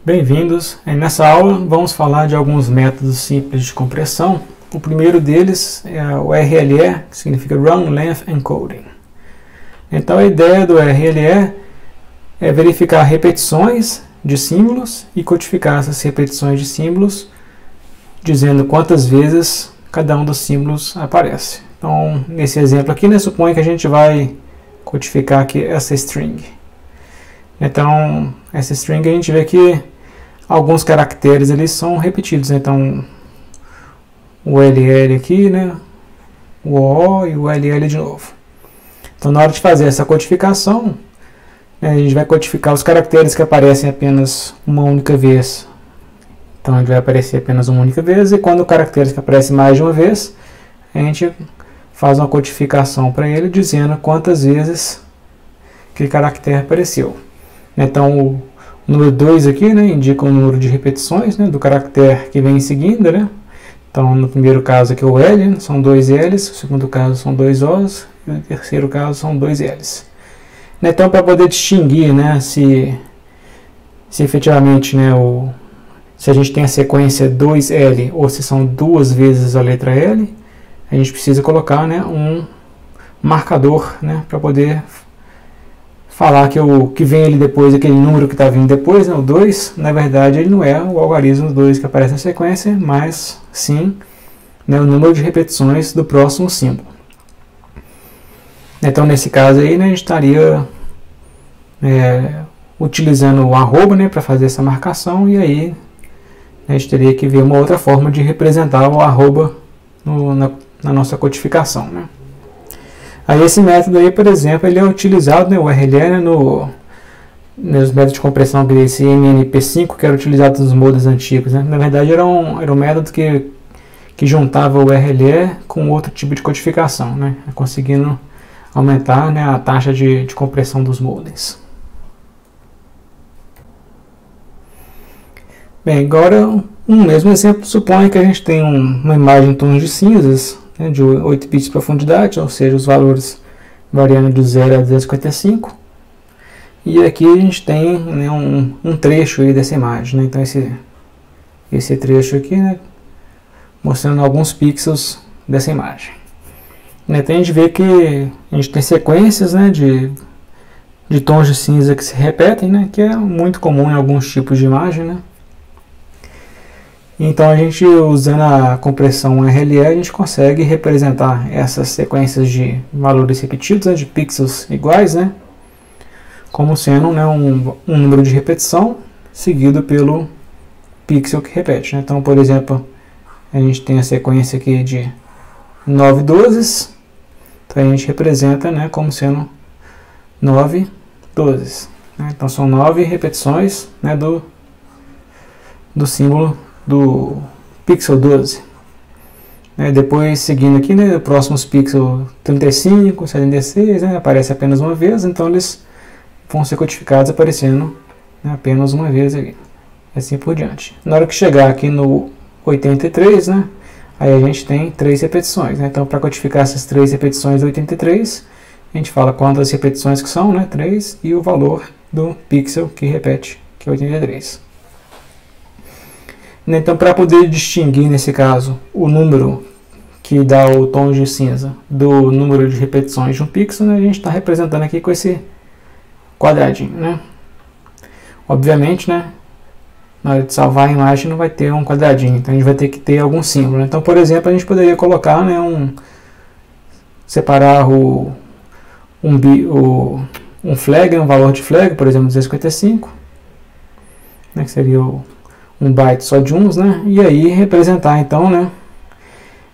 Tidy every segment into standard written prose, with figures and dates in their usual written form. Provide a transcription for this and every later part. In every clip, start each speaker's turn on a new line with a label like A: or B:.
A: Bem-vindos! Nessa aula vamos falar de alguns métodos simples de compressão. O primeiro deles é o RLE, que significa Run Length Encoding. Então a ideia do RLE é verificar repetições de símbolos e codificar essas repetições de símbolos, dizendo quantas vezes cada um dos símbolos aparece. Então, nesse exemplo aqui, suponha que a gente vai codificar aqui essa string. Então, essa string a gente vê que alguns caracteres eles são repetidos. Então, o LL aqui, o O e o LL de novo. Então, na hora de fazer essa codificação, a gente vai codificar os caracteres que aparecem apenas uma única vez. Então, ele vai aparecer apenas uma única vez, e quando o caracteres que aparece mais de uma vez, a gente faz uma codificação para ele, dizendo quantas vezes aquele caractere apareceu. Então, o número 2 aqui indica o número de repetições do caractere que vem em seguida. Então, no primeiro caso aqui o L, são 2 L's, no segundo caso são 2 O's, e no terceiro caso são 2 L's. Então, para poder distinguir se efetivamente se a gente tem a sequência 2L ou se são duas vezes a letra L, a gente precisa colocar um marcador para poder falar que o que vem ali depois, aquele número que está vindo depois, o 2, na verdade ele não é o algarismo 2 que aparece na sequência, mas sim o número de repetições do próximo símbolo. Então nesse caso aí, a gente estaria utilizando o arroba para fazer essa marcação, e aí a gente teria que ver uma outra forma de representar o arroba na nossa codificação. Aí esse método aí, por exemplo, ele é utilizado, o RLE, nos métodos de compressão, esse MNP5, que era utilizado nos modems antigos. Na verdade, era um método que juntava o RLE com outro tipo de codificação, conseguindo aumentar a taxa de compressão dos modems. Bem, agora um mesmo exemplo, suponha que a gente tem uma imagem em tons de cinzas, de 8 bits de profundidade, ou seja, os valores variando de 0 a 255. E aqui a gente tem um trecho aí dessa imagem. Então esse trecho aqui, mostrando alguns pixels dessa imagem. Então a gente vê que a gente tem sequências de tons de cinza que se repetem, que é muito comum em alguns tipos de imagem. Então, a gente, usando a compressão RLE, a gente consegue representar essas sequências de valores repetidos, de pixels iguais, como sendo um número de repetição seguido pelo pixel que repete. Então, por exemplo, a gente tem a sequência aqui de 9 dozes, então a gente representa como sendo 9 dozes. Então, são 9 repetições do símbolo do pixel 12. Depois, seguindo aqui, próximos pixel 35, 76, aparece apenas uma vez, então eles vão ser codificados aparecendo apenas uma vez aqui, assim por diante. Na hora que chegar aqui no 83, aí a gente tem 3 repetições. Então, para codificar essas 3 repetições do 83, a gente fala quantas repetições que são, 3, e o valor do pixel que repete, que é 83. Então, para poder distinguir, nesse caso, o número que dá o tom de cinza do número de repetições de um pixel, a gente está representando aqui com esse quadradinho. Obviamente, na hora de salvar a imagem não vai ter um quadradinho, então a gente vai ter que ter algum símbolo. Então, por exemplo, a gente poderia colocar, separar um flag, um valor de flag, por exemplo, 255, que seria um byte só de uns, e aí representar então,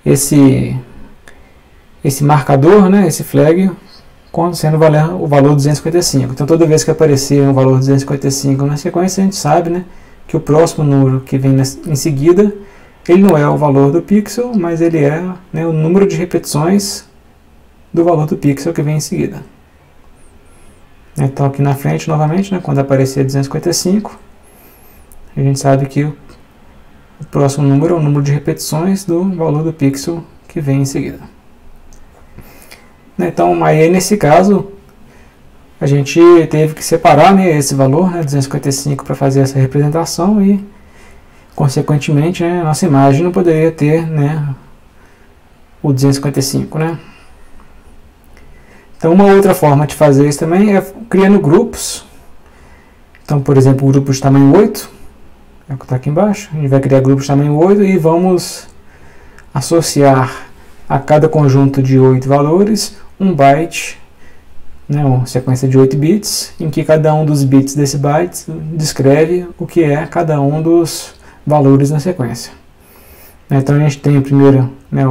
A: esse marcador, esse flag, sendo o valor 255. Então toda vez que aparecer um valor 255 na sequência, a gente sabe que o próximo número que vem em seguida, ele não é o valor do pixel, mas ele é o número de repetições do valor do pixel que vem em seguida. Então aqui na frente, novamente, quando aparecer 255, a gente sabe que o próximo número é o número de repetições do valor do pixel que vem em seguida. Então, aí nesse caso, a gente teve que separar, né, esse valor, né, 255, para fazer essa representação e, consequentemente, né, a nossa imagem não poderia ter, né, o 255, né. Então, uma outra forma de fazer isso também é criando grupos. Então, por exemplo, o grupo de tamanho 8, é o que está aqui embaixo. A gente vai criar grupos de tamanho 8 e vamos associar a cada conjunto de 8 valores um byte, né, uma sequência de 8 bits, em que cada um dos bits desse byte descreve o que é cada um dos valores na sequência. Então, a gente tem primeiro, né,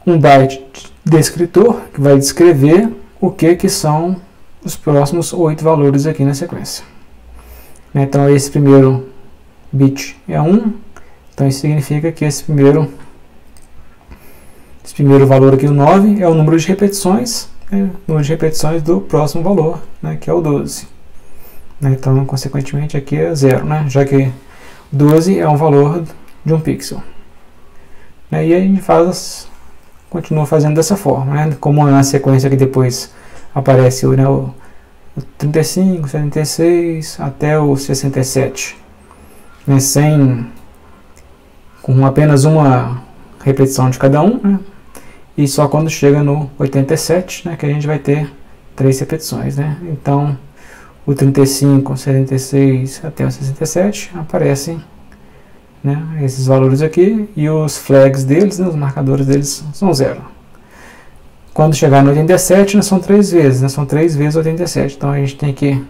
A: um byte descritor, que vai descrever o que são os próximos 8 valores aqui na sequência. Então, esse primeiro bit é 1, então isso significa que esse primeiro valor aqui, o 9, é o número de repetições, né, número de repetições do próximo valor, né, que é o 12. Então, consequentemente, aqui é 0, né, já que 12 é um valor de um pixel. E aí a gente continua fazendo dessa forma, né? Como na sequência que depois aparece o 35, 76 até o 67, né? Com apenas uma repetição de cada um, né? E só quando chega no 87, né, que a gente vai ter 3 repetições, né? Então, o 35, 76 até o 67 aparecem, né, esses valores aqui, e os flags deles, né, os marcadores deles são 0. Quando chegar no 87, né, são 3 vezes, né, são 3 vezes 87. Então a gente tem que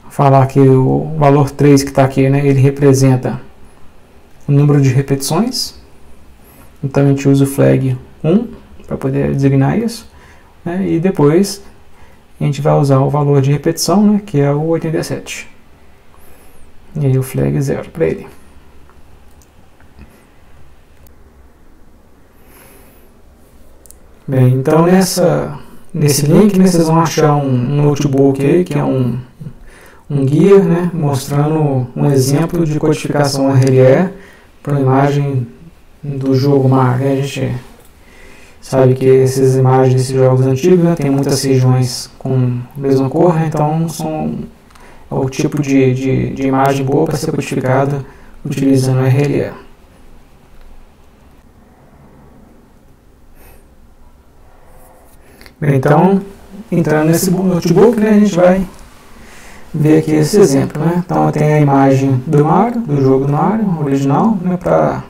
A: falar que o valor 3 que está aqui, né, ele representa o número de repetições. Então a gente usa o flag 1 para poder designar isso, né, e depois a gente vai usar o valor de repetição, né, que é o 87. E aí o flag 0 para ele. Bem, então nesse link, né, vocês vão achar um notebook aí, que é um guia, né, mostrando um exemplo de codificação RLE para a imagem do jogo Mario. A gente sabe que essas imagens desses jogos antigos, né, tem muitas regiões com a mesma cor, né, então são o tipo de imagem boa para ser codificada utilizando RLE. Bem, então, entrando nesse notebook, né, a gente vai ver aqui esse exemplo, né? Então, tem a imagem do Mario, do jogo do Mario, original, né? Para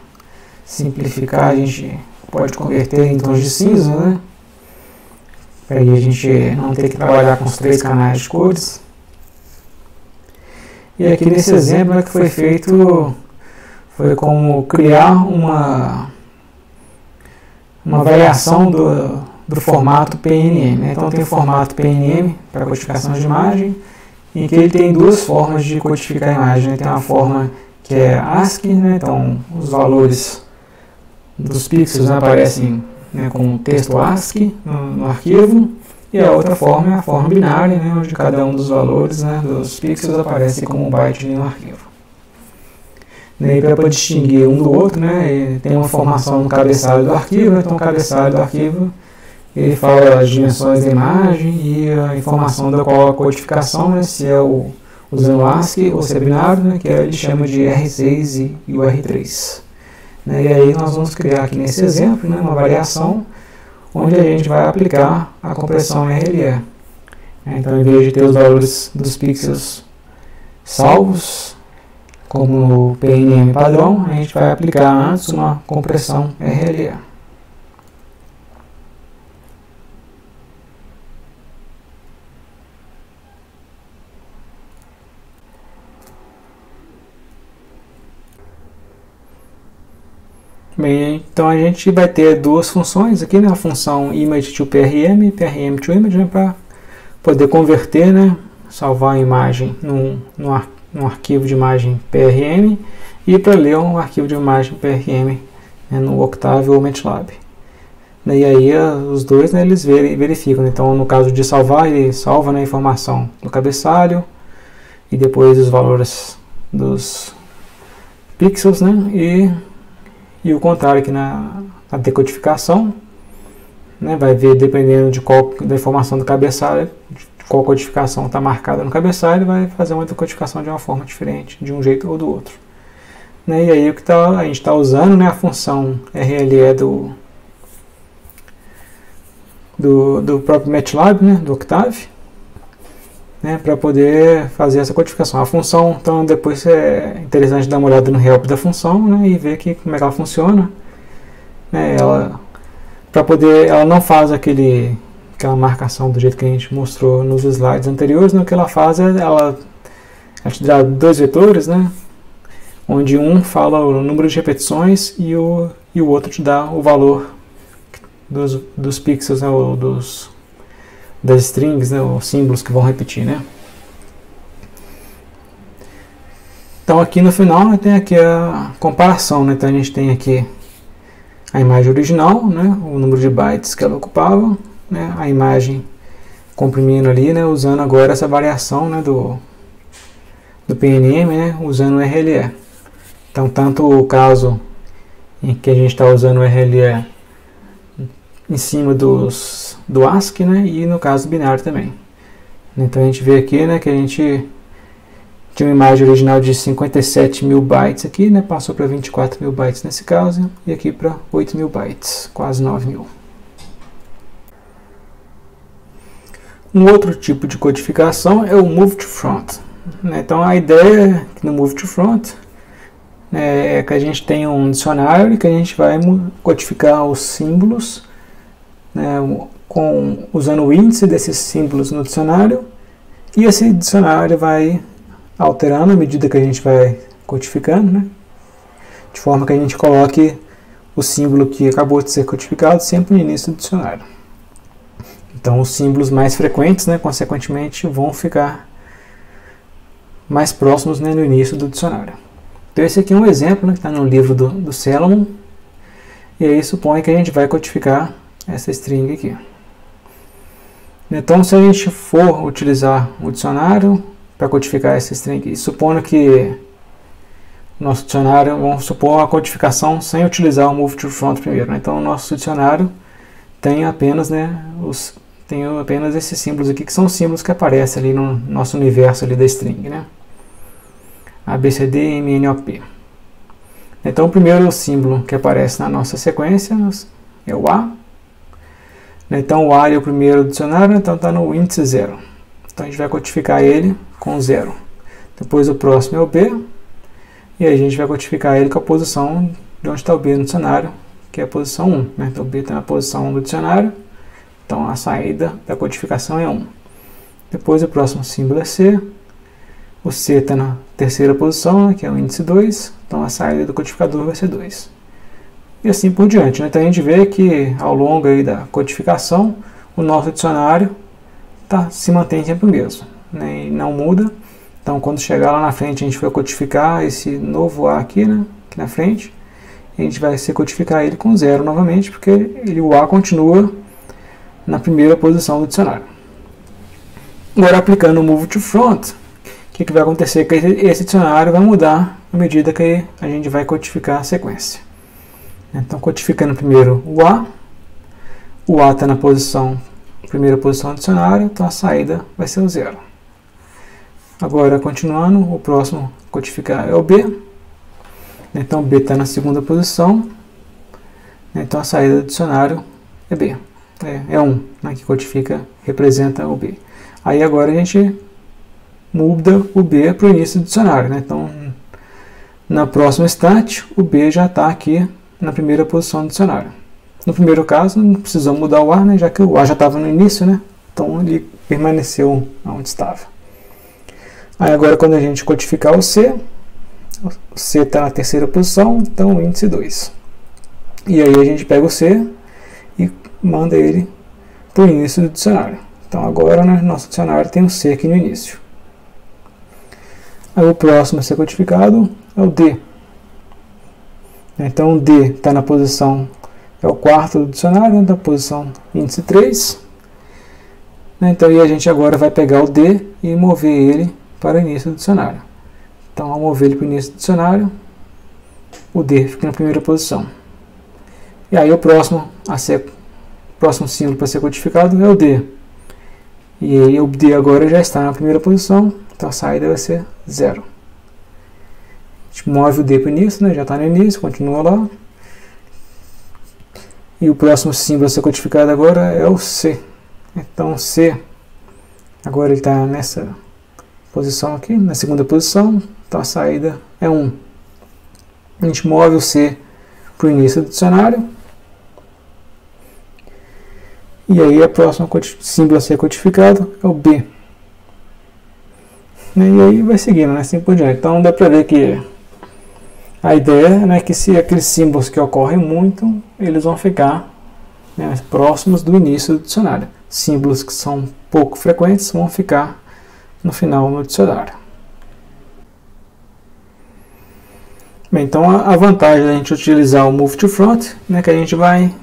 A: simplificar, a gente pode converter em tons de cinza, né? Para aí a gente não ter que trabalhar com os 3 canais de cores. E aqui nesse exemplo, né, que foi feito, foi como criar uma variação do formato PNM, né? Então tem o formato PNM para codificação de imagem, em que ele tem 2 formas de codificar a imagem, né? Tem uma forma que é ASCII, né? Então os valores dos pixels, né, aparecem, né, com texto ASCII no arquivo, e a outra forma é a forma binária, né, onde cada um dos valores, né, dos pixels aparece como um byte no arquivo. E para distinguir um do outro, né, tem uma informação no cabeçalho do arquivo, né? Então o cabeçalho do arquivo ele fala as dimensões da imagem e a informação da qual a codificação, né, se é usando o ASCII ou se é binário, né, que ele chama de R6 e o R3. Né, e aí nós vamos criar aqui nesse exemplo, né, uma variação onde a gente vai aplicar a compressão RLE. Então, em vez de ter os valores dos pixels salvos, como no PNM padrão, a gente vai aplicar antes uma compressão RLE. Bem, então a gente vai ter 2 funções aqui, né? A função image to PRM e PRM to image, né? Para poder converter, né? Salvar a imagem num arquivo de imagem PRM e para ler um arquivo de imagem PRM, né, no Octave ou MATLAB. E aí os dois, né, eles verificam, né? Então no caso de salvar, ele salva, né, a informação do cabeçalho e depois os valores dos pixels, né? E o contrário aqui na decodificação, né, vai ver dependendo da informação do cabeçalho, de qual codificação está marcada no cabeçalho, vai fazer uma codificação de uma forma diferente, de um jeito ou do outro. Né, e aí a gente está usando, né, a função RLE do próprio MATLAB, né, do Octave, né, para poder fazer essa codificação. A função, então, depois é interessante dar uma olhada no help da função, né, e ver como é que ela funciona. Né, ela não faz aquela marcação do jeito que a gente mostrou nos slides anteriores. O que ela faz é ela te dá dois vetores, né, onde um fala o número de repetições e o outro te dá o valor dos pixels, né, ou das strings, né, os símbolos que vão repetir, né. Então aqui no final, né, tem aqui a comparação, né. Então a gente tem aqui a imagem original, né, o número de bytes que ela ocupava, né, a imagem comprimindo ali, né, usando agora essa variação, né, do PNM, né, usando o RLE. Então tanto o caso em que a gente está usando o RLE em cima do ASCII, né, e no caso binário também. Então a gente vê aqui, né, que a gente tinha uma imagem original de 57.000 bytes aqui, né, passou para 24.000 bytes nesse caso, e aqui para 8.000 bytes, quase 9.000. Um outro tipo de codificação é o Move to Front. Né, então a ideia no Move to Front é que a gente tem um dicionário e que a gente vai codificar os símbolos, né, usando o índice desses símbolos no dicionário, e esse dicionário vai alterando à medida que a gente vai codificando, né, de forma que a gente coloque o símbolo que acabou de ser codificado sempre no início do dicionário. Então os símbolos mais frequentes, né, consequentemente, vão ficar mais próximos, né, no início do dicionário. Então esse aqui é um exemplo, né, que está no livro do Salomon, e aí supõe que a gente vai codificar essa string aqui. Então se a gente for utilizar o dicionário para codificar essa string, e supondo que o nosso dicionário, vamos supor a codificação sem utilizar o Move to Front primeiro, né? Então o nosso dicionário tem apenas, né, esses símbolos aqui, que são os símbolos que aparecem ali no nosso universo ali da string, né? A, B, C, D, M, N, O, P. Então o primeiro símbolo que aparece na nossa sequência é o A. Então o A é o primeiro dicionário, então está no índice 0. Então a gente vai codificar ele com 0. Depois o próximo é o B, e aí a gente vai codificar ele com a posição de onde está o B no dicionário, que é a posição 1. Né? Então o B está na posição 1 do dicionário, então a saída da codificação é 1. Depois o próximo símbolo é C, o C está na terceira posição, né, que é o índice 2, então a saída do codificador vai ser 2. E assim por diante. Né? Então a gente vê que ao longo aí da codificação, o nosso dicionário se mantém sempre o mesmo, né? E não muda. Então quando chegar lá na frente a gente vai codificar esse novo A aqui, né? Aqui na frente, e a gente vai codificar ele com 0 novamente, porque o A continua na primeira posição do dicionário. Agora aplicando o Move to Front, o que vai acontecer é que esse dicionário vai mudar à medida que a gente vai codificar a sequência. Então codificando primeiro o A está na primeira posição do dicionário, então a saída vai ser o 0. Agora continuando, o próximo a codificar é o B. Então o B está na segunda posição, então a saída do dicionário é B. É 1, né, que codifica, representa o B. Aí agora a gente muda o B para o início do dicionário. Né? Então na próxima instante o B já está aqui na primeira posição do dicionário. No primeiro caso não precisou mudar o A, né, já que o A já estava no início, né? Então ele permaneceu onde estava. Aí agora quando a gente codificar o C está na terceira posição, então o índice 2. E aí a gente pega o C e manda ele para o início do dicionário. Então agora, né, nosso dicionário tem o C aqui no início. Aí o próximo a ser codificado é o D. Então o D está na posição, é o quarto do dicionário, na posição índice 3. Então e a gente agora vai pegar o D e mover ele para o início do dicionário. Então ao mover ele para o início do dicionário, o D fica na primeira posição. E aí o próximo próximo símbolo para ser codificado é o D. E aí o D agora já está na primeira posição, então a saída vai ser 0. A gente move o D para o início, né? Já está no início, continua lá. E o próximo símbolo a ser codificado agora é o C. Então C, agora ele está nessa posição aqui, na segunda posição, então a saída é 1. A gente move o C para o início do dicionário. E aí a próxima símbolo a ser codificado é o B. E aí vai seguindo, né, assim por diante. Então dá para ver que a ideia, né, é que se aqueles símbolos que ocorrem muito, eles vão ficar, né, próximos do início do dicionário. Símbolos que são pouco frequentes vão ficar no final do dicionário. Bem, então a vantagem da gente utilizar o Move to Front, né, que a gente vai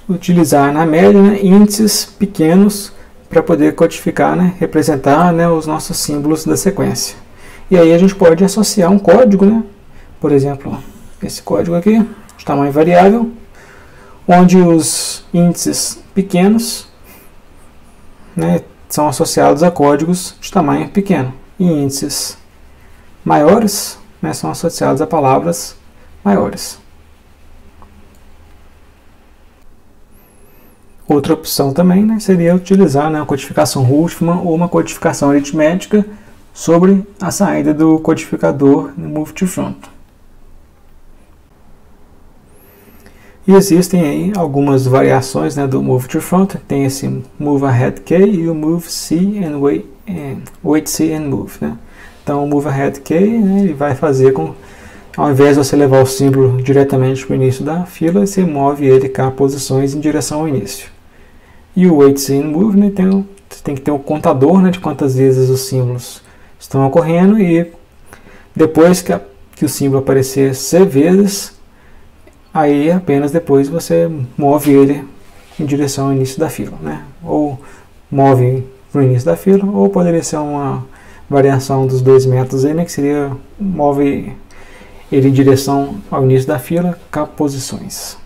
A: utilizar na média, né, índices pequenos para poder codificar, né, representar, né, os nossos símbolos da sequência. E aí a gente pode associar um código, né, por exemplo, esse código aqui, de tamanho variável, onde os índices pequenos, né, são associados a códigos de tamanho pequeno, e índices maiores, né, são associados a palavras maiores. Outra opção também, né, seria utilizar, né, uma codificação Huffman ou uma codificação aritmética sobre a saída do codificador no Move to Front. E existem aí algumas variações, né, do Move to Front. Tem esse Move Ahead K e o Move C and Wait C and Move, né? Então o Move Ahead K, né, ele vai fazer com, ao invés de você levar o símbolo diretamente para o início da fila, você move ele cá posições em direção ao início. E o Wait C and Move, né, você tem que ter um contador, né, de quantas vezes os símbolos estão ocorrendo, e depois que o símbolo aparecer C vezes, aí apenas depois você move ele em direção ao início da fila, né? Ou move para o início da fila, ou poderia ser uma variação dos dois métodos aí, né, que seria move ele em direção ao início da fila, com posições.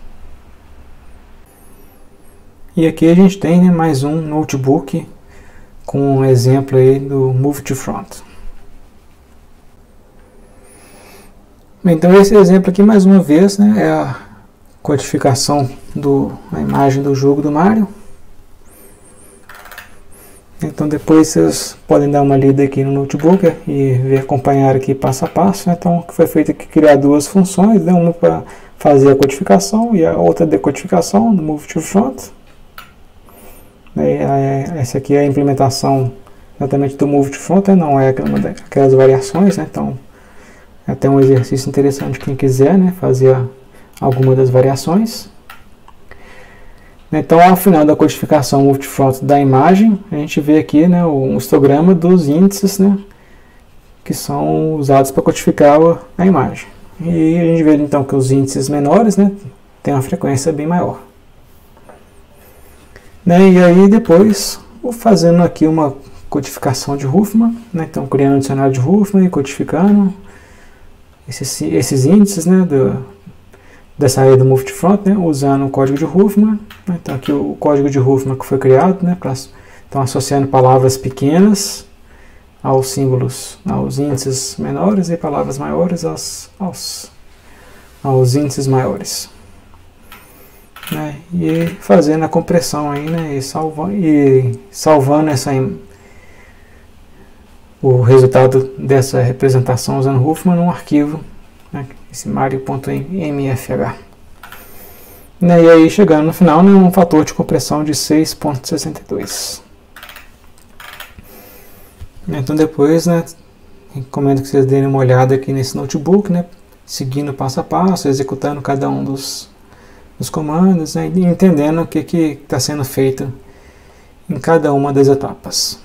A: E aqui a gente tem, né, mais um notebook com um exemplo aí do Move to Front. Então esse exemplo aqui, mais uma vez, né, é a codificação da imagem do jogo do Mario. Então depois vocês podem dar uma lida aqui no notebook e acompanhar aqui passo a passo, né? Então o que foi feito aqui, criar duas funções, né, uma para fazer a codificação e a outra decodificação do Move to Front. Essa aqui é a implementação exatamente do Move to Front, né? Não é aquelas variações, né? Então é até um exercício interessante quem quiser, né, fazer alguma das variações. Então ao final da codificação Move to Front da imagem, a gente vê aqui, né, um histograma dos índices, né, que são usados para codificar a imagem. E a gente vê então que os índices menores, né, têm uma frequência bem maior. Né, e aí depois, fazendo aqui uma codificação de Huffman, né, então criando um dicionário de Huffman e codificando esses índices, né, da saída do Move to Front, né, usando o código de Huffman. Então aqui o código de Huffman que foi criado, né, então associando palavras pequenas aos símbolos, aos índices menores, e palavras maiores aos índices maiores. Né, e fazendo a compressão aí, né, e salvando o resultado dessa representação usando Huffman num arquivo, né, esse mario.mfh. Né, e aí chegando no final, né, um fator de compressão de 6.62. Então depois, né, recomendo que vocês deem uma olhada aqui nesse notebook, né, seguindo passo a passo, executando cada um dos comandos, né, e entendendo o que está sendo feito em cada uma das etapas.